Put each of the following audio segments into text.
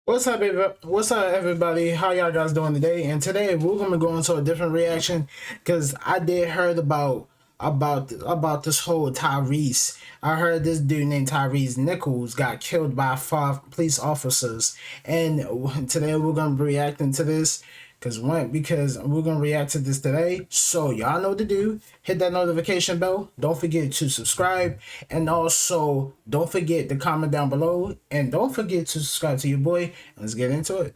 What's up, everybody? How y'all guys doing today? And today we're gonna go into a different reaction because I did heard about this whole Tyrese. I heard this dude named Tyrese Nichols got killed by five police officers, and today we're gonna be reacting to this because we're gonna react to this today. So y'all know what to do. Hit that notification bell. Don't forget to subscribe, and also don't forget to comment down below, and don't forget to subscribe to your boy. Let's get into it.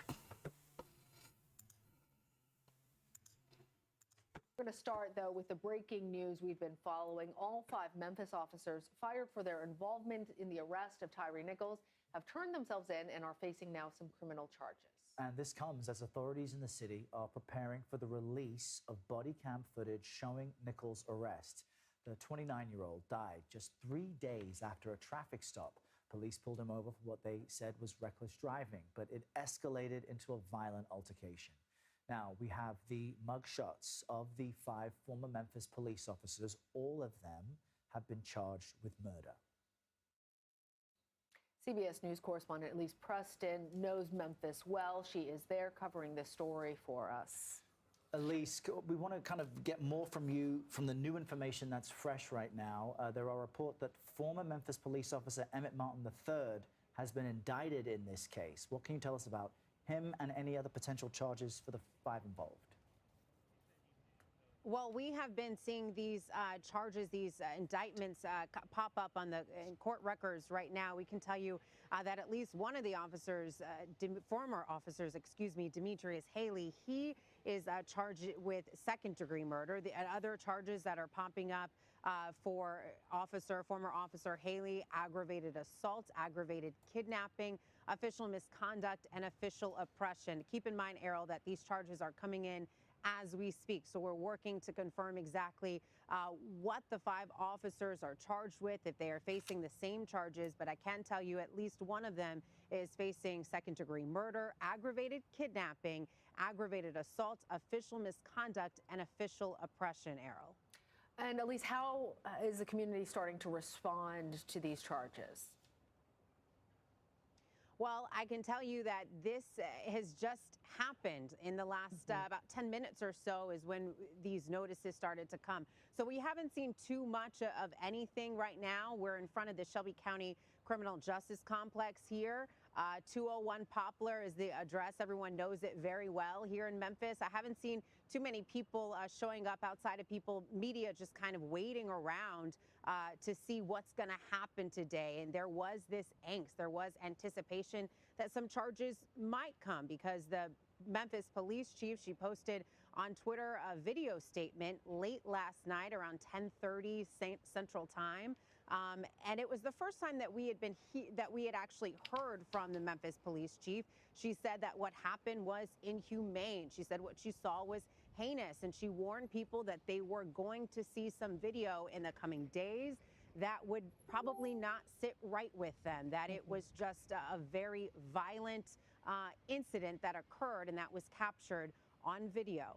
We're going to start, though, with the breaking news we've been following. All five Memphis officers fired for their involvement in the arrest of Tyre Nichols have turned themselves in and are facing now some criminal charges. And this comes as authorities in the city are preparing for the release of body cam footage showing Nichols' arrest. The 29-year-old died just 3 days after a traffic stop. Police pulled him over for what they said was reckless driving, but it escalated into a violent altercation. Now, we have the mugshots of the 5 former Memphis police officers. All of them have been charged with murder. CBS News correspondent Elise Preston knows Memphis well. She is there covering this story for us. Elise, we want to kind of get more from you from the new information that's fresh right now. There are reports that former Memphis police officer Emmett Martin III has been indicted in this case. What can you tell us about him and any other potential charges for the 5 involved? Well, we have been seeing these charges, these indictments pop up on the court records right now. We can tell you that at least one of the officers, former officers, Demetrius Haley, he is charged with second-degree murder. The other charges that are popping up for former officer Haley: aggravated assault, aggravated kidnapping, official misconduct, and official oppression. Keep in mind, Errol, that these charges are coming in as we speak. So we're working to confirm exactly what the 5 officers are charged with, if they are facing the same charges. But I can tell you at least one of them is facing second-degree murder, aggravated kidnapping, aggravated assault, official misconduct, and official oppression, Errol. And Elise, how is the community starting to respond to these charges? Well, I can tell you that this has just happened in the last about 10 minutes or so is when these notices started to come. So we haven't seen too much of anything right now. We're in front of the Shelby County Criminal Justice Complex here. 201 Poplar is the address. Everyone knows it very well here in Memphis. I haven't seen too many people showing up outside of media just kind of waiting around to see what's going to happen today. And there was this angst, there was anticipation that some charges might come because the Memphis police chief, she posted on Twitter a video statement late last night around 10:30 Central Time. And it was the first time that we had actually heard from the Memphis police chief. She said that what happened was inhumane. She said what she saw was heinous, and she warned people that they were going to see some video in the coming days that would probably not sit right with them, that it was just a very violent incident that occurred, and that was captured on video.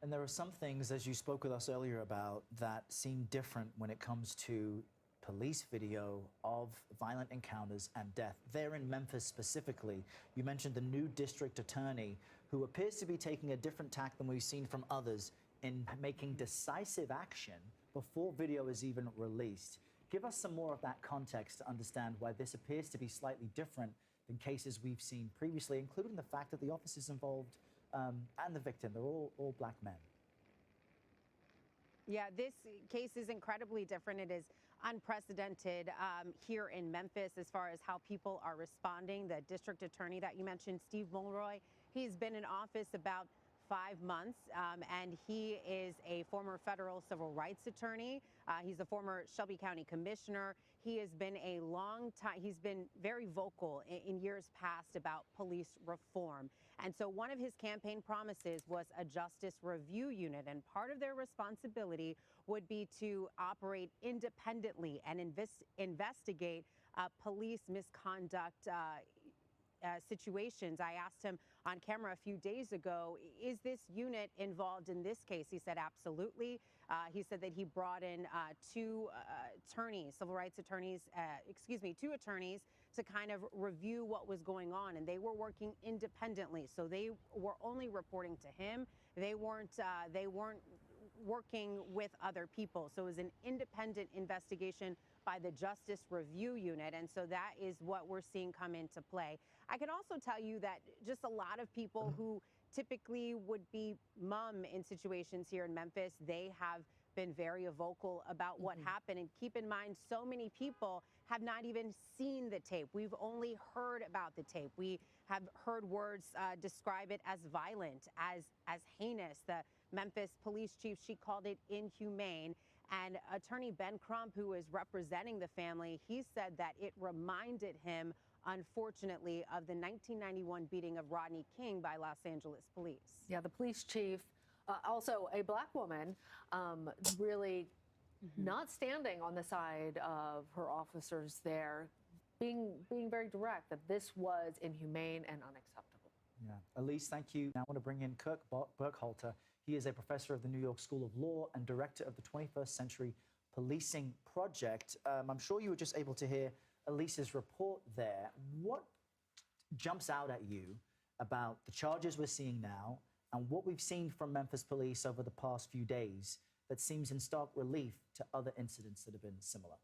And there are some things, as you spoke with us earlier about, that seem different when it comes to police video of violent encounters and death. There in Memphis specifically, you mentioned the new district attorney who appears to be taking a different tack than we've seen from others in making decisive action before video is even released. Give us some more of that context to understand why this appears to be slightly different than cases we've seen previously, including the fact that the officers involved and the victim, they're all black men. Yeah, this case is incredibly different. It is unprecedented here in Memphis as far as how people are responding. The district attorney that you mentioned, Steve Mulroy, he's been in office about 5 months, and he is a former federal civil rights attorney. He's a former Shelby County commissioner. He has been he's been very vocal in years past about police reform. And so one of his campaign promises was a justice review unit, and part of their responsibility would be to operate independently and investigate police misconduct situations. I asked him on camera a few days ago, is this unit involved in this case? He said absolutely. He said that he brought in 2 attorneys, civil rights attorneys, 2 attorneys to kind of review what was going on, and they were working independently. So they were only reporting to him. They weren't working with other people. So it was an independent investigation by the Justice Review Unit. And so that is what we're seeing come into play. I can also tell you that just a lot of people who typically would be mum in situations here in Memphis, they have been very vocal about what happened. And keep in mind, so many people have not even seen the tape. We've only heard about the tape. We have heard words describe it as violent, as heinous. The Memphis police chief, she called it inhumane. And attorney Ben Crump, who is representing the family, he said that it reminded him, unfortunately, of the 1991 beating of Rodney King by Los Angeles police. Yeah, the police chief, also a black woman, really not standing on the side of her officers there, being very direct that this was inhumane and unacceptable. Yeah. Elise, thank you. Now I want to bring in Kirk Burkhalter. He is a professor of the New York School of Law and director of the 21st Century Policing Project. I'm sure you were just able to hear Elise's report there. What jumps out at you about the charges we're seeing now and what we've seen from Memphis police over the past few days that seems in stark relief to other incidents that have been similar?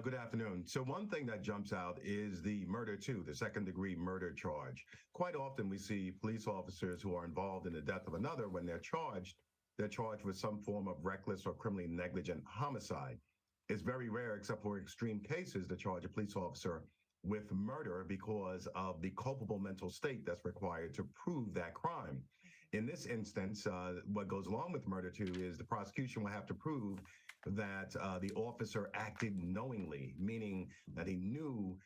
Good afternoon. So one thing that jumps out is the murder, too, the second-degree murder charge. Quite often we see police officers who are involved in the death of another. When they're charged with some form of reckless or criminally negligent homicide. It's very rare, except for extreme cases, to charge a police officer with murder because of the culpable mental state that's required to prove that crime. In this instance, what goes along with murder, too, is the prosecution will have to prove that the officer acted knowingly, meaning that he knew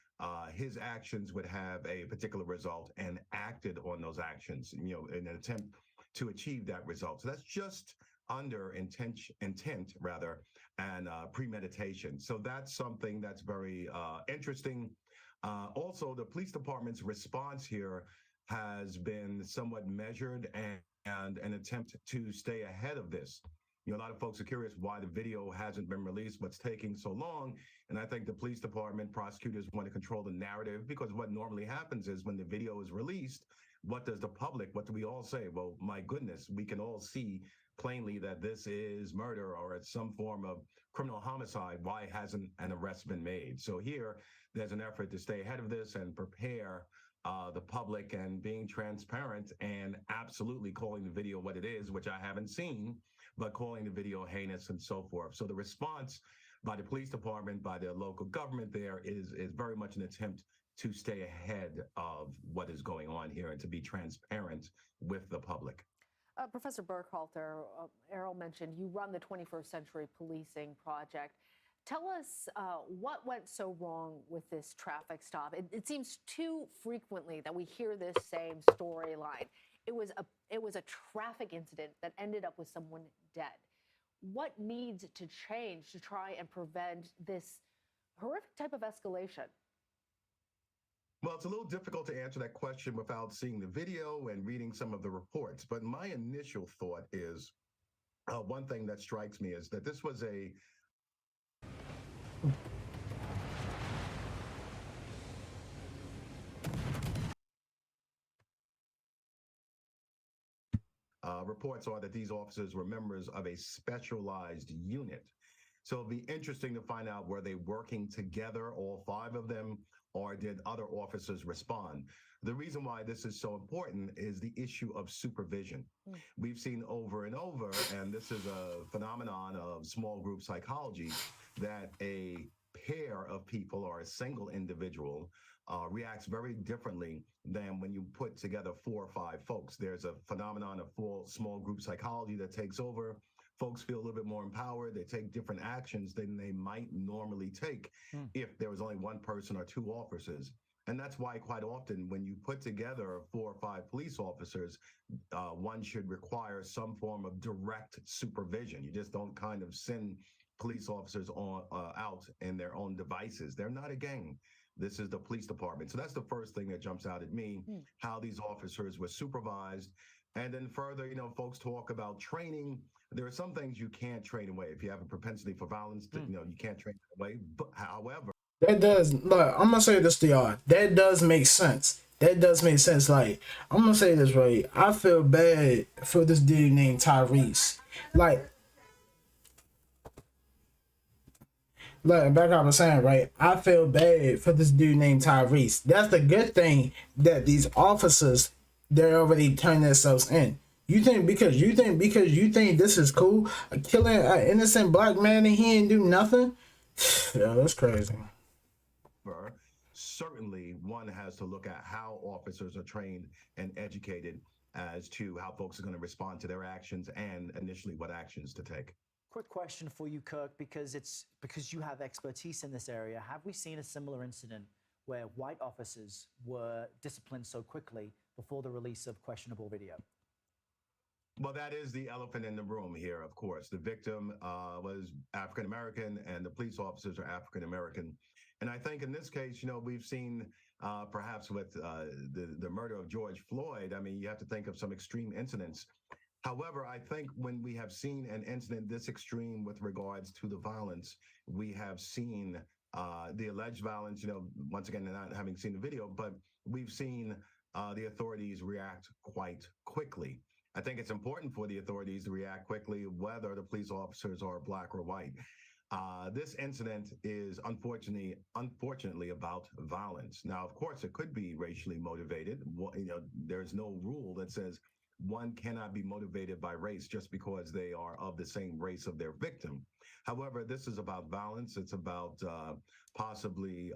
his actions would have a particular result and acted on those actions, in an attempt to achieve that result. So that's just under intent rather, and premeditation. So that's something that's very interesting. Also, the police department's response here has been somewhat measured and an attempt to stay ahead of this. A lot of folks are curious why the video hasn't been released, what's taking so long. And I think the police department, prosecutors want to control the narrative, because what normally happens is when the video is released, what does the public, what do we all say? Well, my goodness, we can all see plainly that this is murder or it's some form of criminal homicide. Why hasn't an arrest been made? So here, there's an effort to stay ahead of this and prepare the public and being transparent and absolutely calling the video what it is, which I haven't seen, but calling the video heinous and so forth. So the response by the police department, by the local government there is very much an attempt to stay ahead of what is going on here and to be transparent with the public. Professor Burkhalter, Errol mentioned you run the 21st Century Policing Project. Tell us what went so wrong with this traffic stop. It seems too frequently that we hear this same storyline. It was a traffic incident that ended up with someone dead. What needs to change to try and prevent this horrific type of escalation? Well, it's a little difficult to answer that question without seeing the video and reading some of the reports. But my initial thought is one thing that strikes me is that this was a reports are that these officers were members of a specialized unit. So it'll be interesting to find out, were they working together, all five of them, or did other officers respond? The reason why this is so important is the issue of supervision. We've seen over and over, and this is a phenomenon of small group psychology, that a pair of people or a single individual reacts very differently than when you put together 4 or 5 folks. There's a phenomenon of small group psychology that takes over. Folks feel a little bit more empowered. They take different actions than they might normally take if there was only one person or 2 officers. And that's why quite often when you put together 4 or 5 police officers, one should require some form of direct supervision. You just don't kind of send police officers out in their own devices. They're not a gang. This is the police department. So that's the first thing that jumps out at me, how these officers were supervised. And then further, folks talk about training. There are some things you can't train away. If you have a propensity for violence, you can't train away. But however, That does, look, I'm gonna say this to y'all. That does make sense. That does make sense. Like, I'm gonna say this right. I feel bad for this dude named Tyrese. Like, back I was saying, right? I feel bad for this dude named Tyrese. That's the good thing that these officers, they're already turned themselves in. You think because you think this is cool, killing an innocent black man and he ain't do nothing? Yeah, that's crazy. Certainly, one has to look at how officers are trained and educated as to how folks are going to respond to their actions and initially what actions to take. Quick question for you, Kirk, because you have expertise in this area. Have we seen a similar incident where white officers were disciplined so quickly before the release of questionable video? Well, that is the elephant in the room here, of course. The victim was African American and the police officers are African American. And I think in this case, you know, we've seen perhaps with the murder of George Floyd, I mean, you have to think of some extreme incidents. However, I think when we have seen an incident this extreme with regards to the violence, we have seen the alleged violence, you know, once again, not having seen the video, but we've seen the authorities react quite quickly. I think it's important for the authorities to react quickly, whether the police officers are black or white. This incident is unfortunately about violence. Now, of course, it could be racially motivated. You know, there's no rule that says one cannot be motivated by race just because they are of the same race of their victim. However, this is about violence. It's about possibly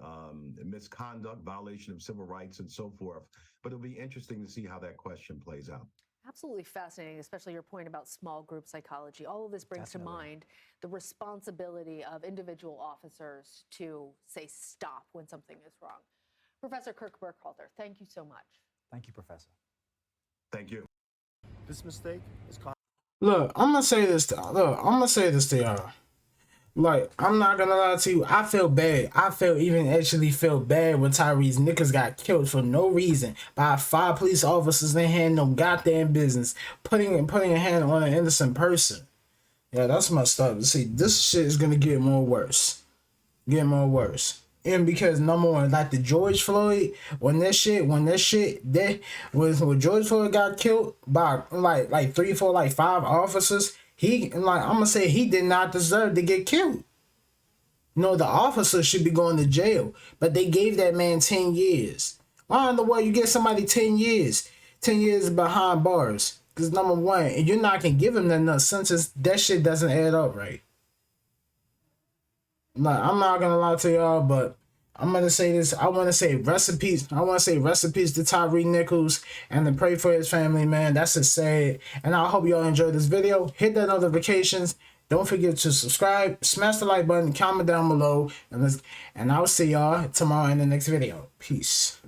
misconduct, violation of civil rights, and so forth. But it'll be interesting to see how that question plays out. Absolutely fascinating, especially your point about small group psychology. All of this brings to mind the responsibility of individual officers to say stop when something is wrong. Professor Kirk Burkhalter, thank you so much. Thank you, Professor. Thank you. This mistake is caught. Look, I'm gonna say this to y'all. Like, I'm not gonna lie to you. I feel bad. I actually feel bad when Tyre Nichols got killed for no reason by 5 police officers that had no goddamn business putting a hand on an innocent person. Yeah, that's messed up. See, this shit is gonna get more worse. And because number one, like the George Floyd, when George Floyd got killed by like 3, 4, like 5 officers, I'm gonna say he did not deserve to get killed. No, the officer should be going to jail, but they gave that man 10 years. Why in the world you get somebody 10 years? 10 years behind bars. Because number one, and you're not gonna give him enough sentence, that shit doesn't add up right. Like, I'm not gonna lie to y'all, but I'm gonna say this. I want to say rest in peace. I want to say rest in peace to Tyre Nichols and to pray for his family, man. That's a sad. And I hope y'all enjoyed this video. Hit the notifications. Don't forget to subscribe, smash the like button, comment down below, and I'll see y'all tomorrow in the next video. Peace.